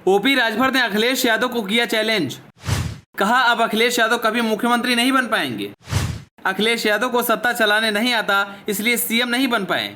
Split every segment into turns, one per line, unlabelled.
OP Rajbhar ने अखिलेश यादव को किया चैलेंज। कहा अब अखिलेश यादव कभी मुख्यमंत्री नहीं बन पाएंगे। अखिलेश यादव को सत्ता चलाने नहीं आता, इसलिए सीएम नहीं बन पाए।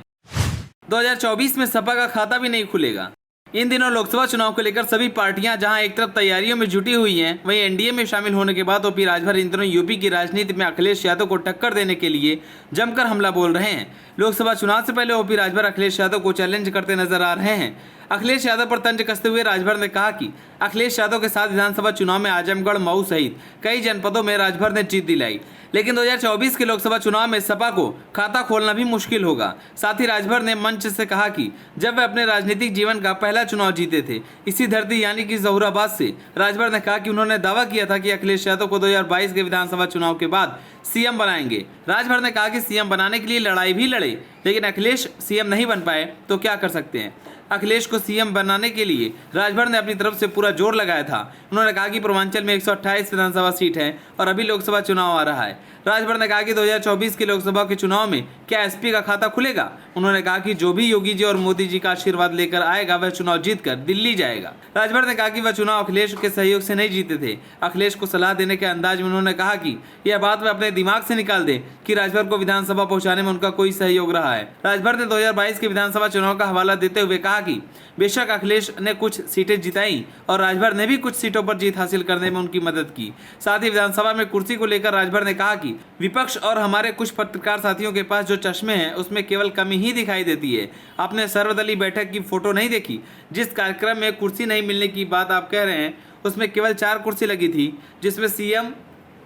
2024 में सपा का खाता भी नहीं खुलेगा। इन दिनों लोकसभा चुनाव को लेकर सभी पार्टियां जहां एक तरफ तैयारियों में जुटी हुई हैं, वहीं एनडीए में शामिल होने के बाद ओपी राजभर इन दिनों यूपी की राजनीति में अखिलेश यादव को टक्कर देने के लिए जमकर हमला बोल रहे हैं। लोकसभा चुनाव से पहले ओपी राजभर अखिलेश यादव को चैलेंज करते नजर आ रहे हैं। अखिलेश यादव पर तंज कसते हुए राजभर ने कहा कि अखिलेश यादव के साथ विधानसभा चुनाव में आजमगढ़, मऊ सहित कई जनपदों में राजभर ने जीत दिलाई, लेकिन 2024 के लोकसभा चुनाव में सपा को खाता खोलना भी मुश्किल होगा। साथ ही राजभर ने मंच से कहा कि जब वे अपने राजनीतिक जीवन का पहला चुनाव जीते थे इसी धरती यानी कि जहूराबाद से, राजभर ने कहा कि उन्होंने दावा किया था कि अखिलेश यादव को 2022 के विधानसभा चुनाव के बाद सीएम बनाएंगे। राजभर ने कहा कि सीएम बनाने के लिए लड़ाई भी लड़े, लेकिन अखिलेश सीएम नहीं बन पाए तो क्या कर सकते हैं। अखिलेश को सीएम बनाने के लिए राजभर ने अपनी तरफ से पूरा जोर लगाया था। उन्होंने कहा कि पूर्वांचल में 128 विधानसभा सीट है और अभी लोकसभा चुनाव आ रहा है। राजभर ने कहा कि 2024 के लोकसभा के चुनाव में क्या एसपी का खाता खुलेगा। उन्होंने कहा कि जो भी योगी जी और मोदी जी का आशीर्वाद लेकर आएगा वह चुनाव जीतकर दिल्ली जाएगा। राजभर ने कहा कि वह चुनाव अखिलेश के सहयोग से नहीं जीते थे। अखिलेश को सलाह देने के अंदाज में उन्होंने कहा कि यह बात वह अपने दिमाग से निकाल दे कि राजभर को विधानसभा पहुंचाने में उनका कोई सहयोग रहा है। राजभर ने 2022 के विधानसभा चुनाव का हवाला देते हुए कहा कि बेशक अखिलेश ने कुछ सीटें जिताई और राजभर ने भी कुछ सीटों पर जीत हासिल करने में उनकी मदद की। साथ ही विधानसभा में कुर्सी को लेकर राजभर ने कहा कि विपक्ष और हमारे कुछ पत्रकार साथियों के पास जो चश्मे हैं उसमें केवल कमी ही दिखाई देती है। आपने सर्वदलीय बैठक की फोटो नहीं देखी, जिस कार्यक्रम में कुर्सी नहीं मिलने की बात आप कह रहे हैं उसमें केवल 4 कुर्सी लगी थी, जिसमें सीएम,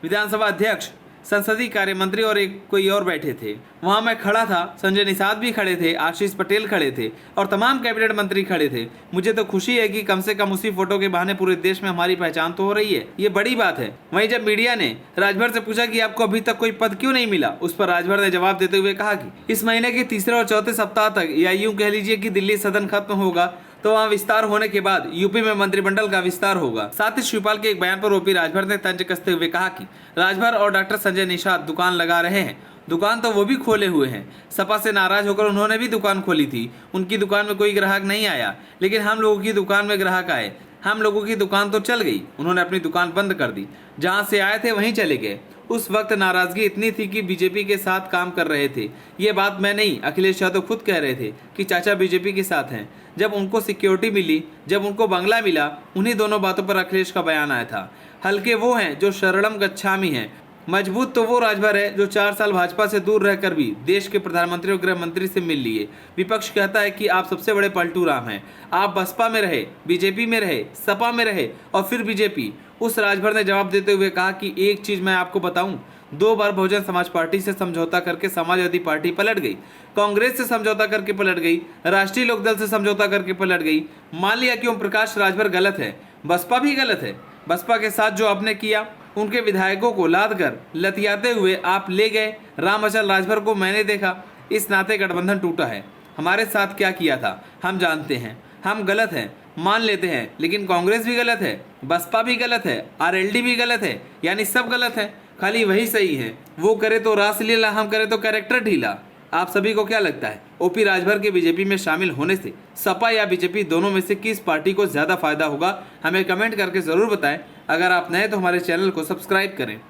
विधानसभा अध्यक्ष, संसदीय कार्य मंत्री और एक कोई और बैठे थे। वहां मैं खड़ा था, संजय निषाद भी खड़े थे, आशीष पटेल खड़े थे और तमाम कैबिनेट मंत्री खड़े थे। मुझे तो खुशी है कि कम से कम उसी फोटो के बहाने पूरे देश में हमारी पहचान तो हो रही है, ये बड़ी बात है। वहीं जब मीडिया ने राजभर से पूछा कि आपको अभी तक कोई पद क्यों नहीं मिला, उस पर राजभर ने जवाब देते हुए कहा कि इस महीने के तीसरे और चौथे सप्ताह तक, या यूं कह लीजिए कि दिल्ली सदन खत्म होगा तो वहाँ विस्तार होने के बाद यूपी में मंत्रिमंडल का विस्तार होगा। साथ ही शिवपाल के एक बयान पर ओपी राजभर ने तंज कसते हुए कहा कि राजभर और डॉक्टर संजय निषाद दुकान लगा रहे हैं। दुकान तो वो भी खोले हुए हैं। सपा से नाराज होकर उन्होंने भी दुकान खोली थी। उनकी दुकान में कोई ग्राहक नहीं आया, लेकिन हम लोगों की दुकान में ग्राहक आए। हम लोगों की दुकान तो चल गई, उन्होंने अपनी दुकान बंद कर दी। जहाँ से आए थे वहीं चले गए। उस वक्त नाराजगी इतनी थी कि बीजेपी के साथ काम कर रहे थे। ये बात मैं नहीं, अखिलेश यादव खुद कह रहे थे कि चाचा बीजेपी के साथ हैं। जब उनको सिक्योरिटी मिली, जब उनको बंगला मिला, उन्हीं दोनों बातों पर अखिलेश का बयान आया था। हल्के वो हैं जो शरणम गच्छामी हैं, मजबूत तो वो राजभर है जो 4 साल भाजपा से दूर रहकर भी देश के प्रधानमंत्री और गृह मंत्री से मिल लिए। विपक्ष कहता है कि आप सबसे बड़े पलटू राम हैं। आप बसपा में रहे, बीजेपी में रहे, सपा में रहे और फिर बीजेपी। उस राजभर ने जवाब देते हुए कहा कि एक चीज मैं आपको बताऊं, 2 बार बहुजन समाज पार्टी से समझौता करके समाजवादी पार्टी पलट गई, कांग्रेस से समझौता करके पलट गई, राष्ट्रीय लोकदल से समझौता करके पलट गई। मान लिया कि ओम प्रकाश राजभर गलत है, बसपा भी गलत है। बसपा के साथ जो आपने किया, उनके विधायकों को लाद कर लतियाते हुए आप ले गए। राम अचल राजभर को मैंने देखा, इस नाते गठबंधन टूटा है। हमारे साथ क्या किया था हम जानते हैं। हम गलत हैं, मान लेते हैं, लेकिन कांग्रेस भी गलत है, बसपा भी गलत है, आरएलडी भी गलत है, यानी सब गलत है, खाली वही सही है। वो करे तो रासलीला, हम करे तो कैरेक्टर ढीला। आप सभी को क्या लगता है, ओपी राजभर के बीजेपी में शामिल होने से सपा या बीजेपी दोनों में से किस पार्टी को ज़्यादा फायदा होगा? हमें कमेंट करके ज़रूर बताएं। अगर आप नए तो हमारे चैनल को सब्सक्राइब करें।